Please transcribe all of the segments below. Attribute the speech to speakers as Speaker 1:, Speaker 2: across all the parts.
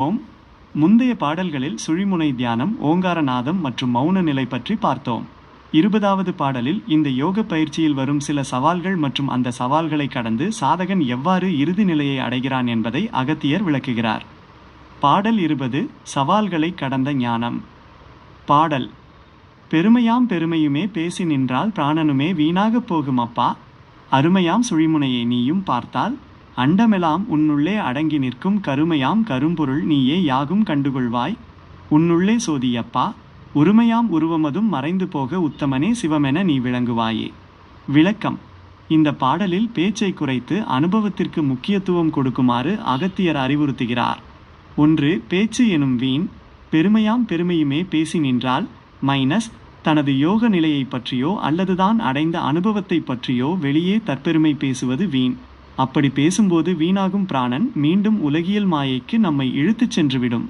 Speaker 1: ஓம். முந்தைய பாடல்களில் சுழிமுனை தியானம், ஓங்காரநாதம் மற்றும் மௌன நிலை பற்றி பார்த்தோம். 20வது பாடலில் இந்த யோக பயிற்சியில் வரும் சில சவால்கள் மற்றும் அந்த சவால்களை கடந்து சாதகன் எவ்வாறு இறுதி நிலையை அடைகிறான் என்பதை அகத்தியர் விளக்குகிறார். பாடல் 20. சவால்களை கடந்த ஞானம். பாடல். பெருமையாம் பெருமையுமே பேசி நின்றால் பிராணனுமே வீணாகப் போகும் அப்பா. அருமையாம் சுழிமுனையை நீயும் பார்த்தால் அண்டமெலாம் உன்னுள்ளே அடங்கி நிற்கும் கருமையாம் கரும்பொருள் நீயே யாகும் கண்டுகொள்வாய். உன்னுள்ளே சோதியப்பா. உருமையாம் உருவமதும் மறைந்து போக உத்தமனே சிவமென நீ விளங்குவாயே. விளக்கம். இந்த பாடலில் பேச்சை குறைத்து அனுபவத்திற்கு முக்கியத்துவம் கொடுக்குமாறு அகத்தியர் அறிவுறுத்துகிறார். 1. பேச்சு எனும் வீண். பெருமையாம் பெருமையுமே பேசி நின்றால் தனது யோக நிலையை பற்றியோ அல்லதுதான் அடைந்த அனுபவத்தை பற்றியோ வெளியே தற்பெருமை பேசுவது வீண். அப்படி பேசும்போது வீணாகும் பிராணன் மீண்டும் உலகியல் மாயைக்கு நம்மை இழுத்துச் சென்றுவிடும்.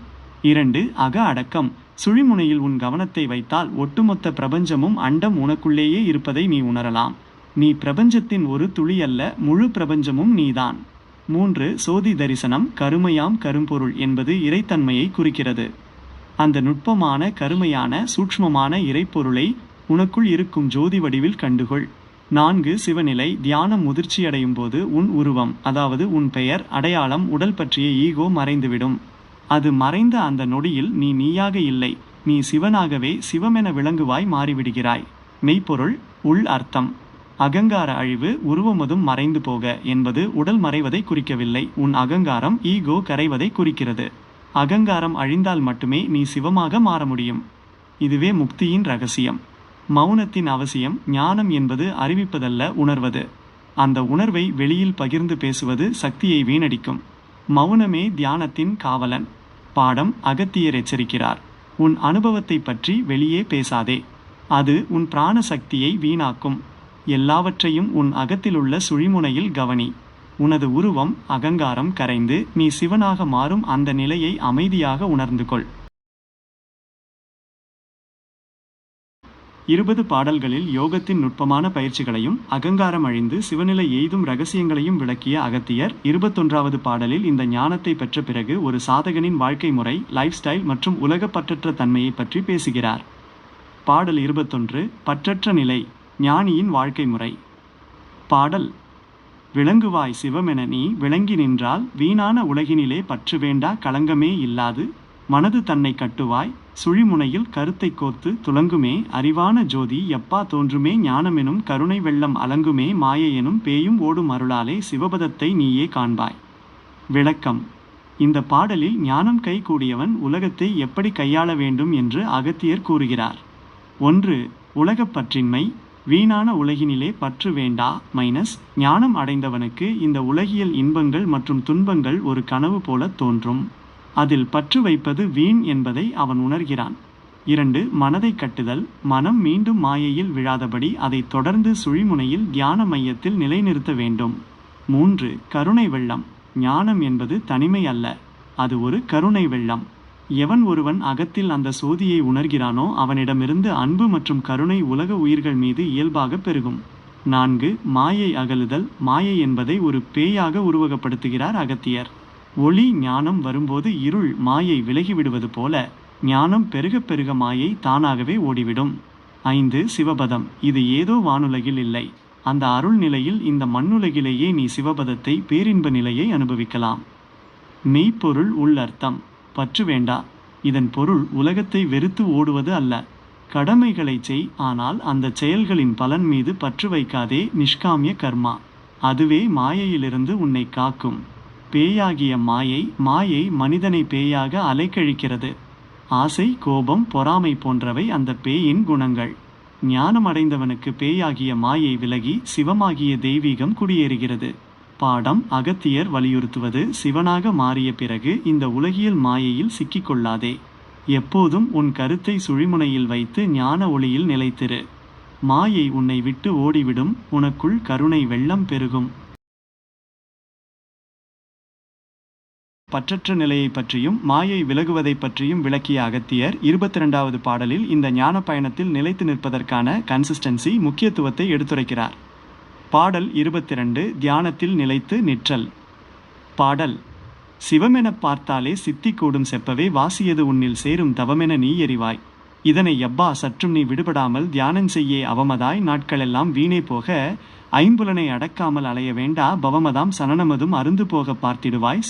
Speaker 1: 2. அக அடக்கம். சுழிமுனையில் உன் கவனத்தை வைத்தால் ஒட்டுமொத்த பிரபஞ்சமும் அண்டம் உனக்குள்ளேயே இருப்பதை நீ உணரலாம். நீ பிரபஞ்சத்தின் ஒரு துளி அல்ல, முழு பிரபஞ்சமும் நீதான். 3. சோதி தரிசனம். கருமையாம் கரும்பொருள் என்பது இறைத்தன்மையை குறிக்கிறது. அந்த நுட்பமான கருமையான சூட்சுமமான இறைப்பொருளை உனக்குள் இருக்கும் ஜோதி வடிவில் கண்டுகொள். 4. சிவநிலை. தியானம் முதிர்ச்சியடையும் போது உன் உருவம், அதாவது உன் பெயர், அடையாளம், உடல் பற்றிய ஈகோ மறைந்துவிடும். அது மறைந்த அந்த நொடியில் நீ நீயாக இல்லை, நீ சிவனாகவே சிவமென விளங்குவாய் மாறிவிடுகிறாய். மெய்ப்பொருள். உள் அர்த்தம். அகங்கார அழிவு. உருவமதும் மறைந்து போக என்பது உடல் மறைவதை குறிக்கவில்லை, உன் அகங்காரம் ஈகோ கரைவதை குறிக்கிறது. அகங்காரம் அழிந்தால் மட்டுமே நீ சிவமாக மாற முடியும். இதுவே முக்தியின் ரகசியம். மௌனத்தின் அவசியம். ஞானம் என்பது அறிவிப்பதல்ல, உணர்வது. அந்த உணர்வை வெளியில் பகிர்ந்து பேசுவது சக்தியை வீணடிக்கும். மௌனமே தியானத்தின் காவலன். பாடம். அகத்தியர் எச்சரிக்கிறார். உன் அனுபவத்தை பற்றி வெளியே பேசாதே, அது உன் பிராண சக்தியை வீணாக்கும். எல்லாவற்றையும் உன் அகத்திலுள்ள சுழிமுனையில் கவனி. உனது உருவம் அகங்காரம் கரைந்து நீ சிவனாக மாறும் அந்த நிலையை அமைதியாக உணர்ந்து கொள். 20 பாடல்களில் யோகத்தின் நுட்பமான பயிற்சிகளையும் அகங்காரம் அழிந்து சிவநிலை எய்தும் இரகசியங்களையும் விளக்கிய அகத்தியர் 21வது பாடலில் இந்த ஞானத்தை பெற்ற பிறகு ஒரு சாதகனின் வாழ்க்கை முறை, லைஃப் ஸ்டைல் மற்றும் உலகப்பற்றற்ற தன்மையை பற்றி பேசுகிறார். பாடல் 21. பற்றற்ற நிலை. ஞானியின் வாழ்க்கை முறை. பாடல். விளங்குவாய் சிவமென நீ விளங்கி நின்றால் வீணான உலகினிலே பற்று வேண்டா களங்கமே இல்லாது மனது தன்னை கட்டுவாய். சுழிமுனையில் கருத்தை கோர்த்து துலங்குமே அறிவான ஜோதி எப்பா தோன்றுமே ஞானமெனும் கருணை வெள்ளம் அலங்குமே மாயையெனும் பேயும் ஓடும் அருளாலே சிவபதத்தை நீயே காண்பாய். விளக்கம். இந்த பாடலில் ஞானம் கை கூடியவன் உலகத்தை எப்படி கையாள வேண்டும் என்று அகத்தியர் கூறுகிறார். 1. உலகப்பற்றின்மை. வீணான உலகினிலே பற்று வேண்டா ஞானம் அடைந்தவனுக்கு இந்த உலகியல் இன்பங்கள் மற்றும் துன்பங்கள் ஒரு கனவு போல தோன்றும். அதில் பற்று வைப்பது வீண் என்பதை அவன் உணர்கிறான். 2. மனதை கட்டுதல். மனம் மீண்டும் மாயையில் விழாதபடி அதை தொடர்ந்து சுழிமுனையில் தியான மையத்தில் நிலைநிறுத்த வேண்டும். 3. கருணை வெள்ளம். ஞானம் என்பது தனிமை அல்ல, அது ஒரு கருணை வெள்ளம். எவன் ஒருவன் அகத்தில் அந்த சோதியை உணர்கிறானோ அவனிடமிருந்து அன்பு மற்றும் கருணை உலக உயிர்கள் மீது இயல்பாக பெருகும். 4. மாயை அகலுதல். மாயை என்பதை ஒரு பேயாக உருவகப்படுத்துகிறார் அகத்தியர். ஒளி ஞானம் வரும்போது இருள் மாயை விலகிவிடுவது போல ஞானம் பெருக பெருக மாயை தானாகவே ஓடிவிடும். 5. சிவபதம். இது ஏதோ வானுலகில் இல்லை, அந்த அருள் நிலையில் இந்த மண்ணுலகிலேயே நீ சிவபதத்தை, பேரின்ப நிலையை அனுபவிக்கலாம். மெய்ப்பொருள். உள்ளர்த்தம். பற்று வேண்டா. இதன் பொருள் உலகத்தை வெறுத்து ஓடுவது அல்ல. கடமைகளை செய், ஆனால் அந்த செயல்களின் பலன் மீது பற்று வைக்காதே. நிஷ்காமிய கர்மா. அதுவே மாயையிலிருந்து உன்னை காக்கும். பேயாகிய மாயை மனிதனை பேயாக அலைக்கழிக்கிறது. ஆசை, கோபம், பொறாமை போன்றவை அந்த பேயின் குணங்கள். ஞானம் அடைந்தவனுக்கு பேயாகிய மாயை விலகி சிவமாகிய தெய்வீகம் குடியேறுகிறது. பாடம். அகத்தியர் வலியுறுத்துவது சிவனாக மாறிய பிறகு இந்த உலகியல் மாயையில் சிக்கிக்கொள்ளாதே. எப்போதும் உன் கருத்தை சுழிமுனையில் வைத்து ஞான ஒளியில் நிலைத்திரு. மாயை உன்னை விட்டு ஓடிவிடும், உனக்குள் கருணை வெள்ளம் பெருகும். பற்றற்ற நிலையை பற்றியும் மாயை விலகுவதை பற்றியும் விளக்கிய அகத்தியர் 22வது பாடலில் இந்த ஞான பயணத்தில் நிலைத்து நிற்பதற்கான கன்சிஸ்டன்சி, முக்கியத்துவத்தை எடுத்துரைக்கிறார். பாடல் 22. தியானத்தில் நிலைத்து நிற்றல். பாடல். சிவமெனப் பார்த்தாலே சித்தி கூடும் செப்பவே வாசியது உன்னில் சேரும் தவமென நீ எறிவாய். இதனை யப்பா சற்றும் நீ விடுபடாமல் தியானம் செய்யே அவமதாய் நாட்களெல்லாம் வீணே போக ஐம்புலனை அடக்காமல் அலைய வேண்டா பவமதாம் சனனமதும் அருந்து போக பார்த்திடுவாய்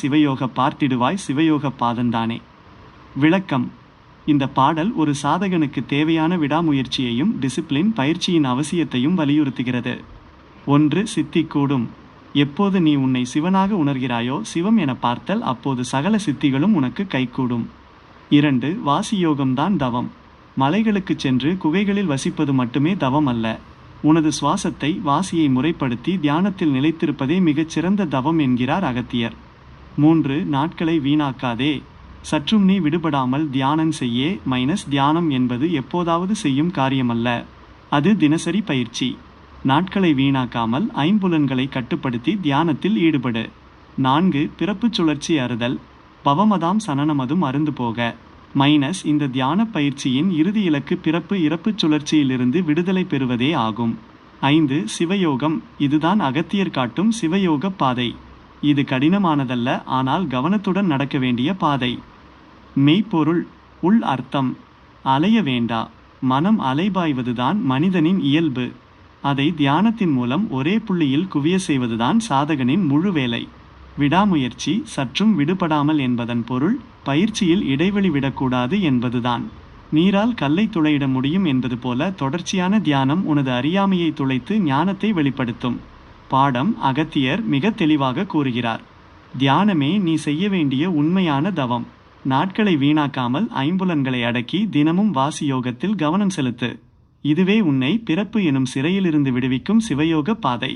Speaker 1: சிவயோக பாதந்தானே. விளக்கம். இந்த பாடல் ஒரு சாதகனுக்கு தேவையான விடாமுயற்சியையும் டிசிப்ளின் பயிற்சியின் அவசியத்தையும் வலியுறுத்துகிறது. 1. சித்தி கூடும். எப்போது நீ உன்னை சிவனாக உணர்கிறாயோ சிவம் என பார்த்தல் அப்போது சகல சித்திகளும் உனக்கு கைகூடும். 2. வாசியோகம்தான் தவம். மலைகளுக்குச் சென்று குகைகளில் வசிப்பது மட்டுமே தவம் அல்ல. உனது சுவாசத்தை வாசியை முறைப்படுத்தி தியானத்தில் நிலைத்திருப்பதே மிகச் சிறந்த தவம் என்கிறார் அகத்தியர். 3. நாட்களை வீணாக்காதே. சற்றும் நீ விடுபடாமல் தியானம் செய்யே. தியானம் என்பது எப்போதாவது செய்யும் காரியமல்ல, அது தினசரி பயிற்சி. நாட்களை வீணாக்காமல் ஐம்புலன்களை கட்டுப்படுத்தி தியானத்தில் ஈடுபடு. 4. பிறப்புச் சுழற்சி அறுதல். பவமதாம் சனனமதும் அருந்து போக. இந்த தியான பயிற்சியின் இறுதி இலக்கு பிறப்பு இறப்புச் சுழற்சியிலிருந்து விடுதலை பெறுவதே ஆகும். 5. சிவயோகம். இதுதான் அகத்தியர் காட்டும் சிவயோக பாதை. இது கடினமானதல்ல, ஆனால் கவனத்துடன் நடக்க வேண்டிய பாதை. மெய்ப்பொருள். உள் அர்த்தம். அலைய வேண்டா. மனம் அலைபாய்வதுதான் மனிதனின் இயல்பு. அதை தியானத்தின் மூலம் ஒரே புள்ளியில் குவிய செய்வதுதான் சாதகனின் முழு வேலை. விடாமுயற்சி, சற்றும் விடுபடாமல் என்பதன் பொருள் பயிற்சியில் இடைவெளி விடக்கூடாது என்பதுதான். நீரால் கல்லை துளையிட முடியும் என்பது போல தொடர்ச்சியான தியானம் உனது அறியாமையை துளைத்து ஞானத்தை வெளிப்படுத்தும். பாடம். அகத்தியர் மிக தெளிவாக கூறுகிறார். தியானமே நீ செய்ய வேண்டிய உண்மையான தவம். நாட்களை வீணாக்காமல் ஐம்புலன்களை அடக்கி தினமும் வாசியோகத்தில் கவனம் செலுத்து. இதுவே உன்னை பிறப்பு எனும் சிறையிலிருந்து விடுவிக்கும் சிவயோக பாதை.